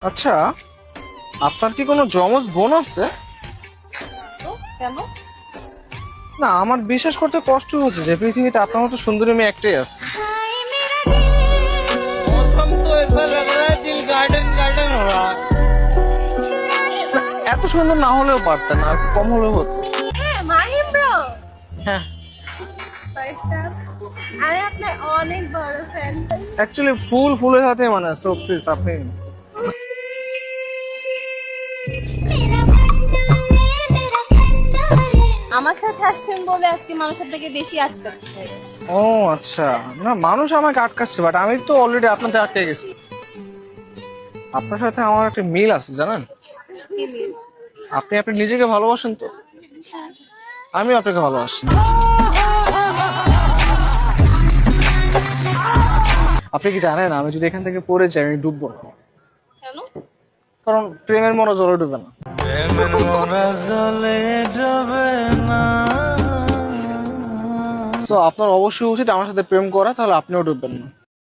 আচ্ছা, আপনার কি কোনো জমজ বোন আছে? তো কেন? না, আমার বিশ্বাস করতে কষ্ট হচ্ছে যে পৃথিবীতে আপনার মতো সুন্দরী মেয়ে একটাই আছে। मौसम तो ऐसा लग रहा है दिल गार्डन गार्डन हो रहा है। এত সুন্দর না হলেও পারতেন, আর কম হলেও হতো। হ্যাঁ মাহিম ব্রো, হ্যাঁ, আমি আপনার অনেক বড় ফ্যান। অ্যাকচুয়ালি ফুলের হাতে মানে, সো প্লিজ আপনি। আমার সাথে আসছেন বলে আজকে মানুষ আপনাকে বেশি আটকাচ্ছে। ও আচ্ছা, না মানুষ আমাকে আটকাচ্ছে, বাট আমি তো অলরেডি আপনাদের আটকে গেছি। আপনার সাথে আমার একটা মিল আছে জানেন। কি মিল? আপনি নিজেকে ভালোবাসেন তো, আমিও আপনাকে ভালোবাসি। আপনি কি জানেন আমি যদি এখান থেকে পড়ে যাই আমি ডুববো না, কেন? কারণ প্রেমের মনে জলে ডুবে না। সো আপনার অবশ্যই উচিত আমার সাথে প্রেম করা, তাহলে আপনিও ডুববেন না।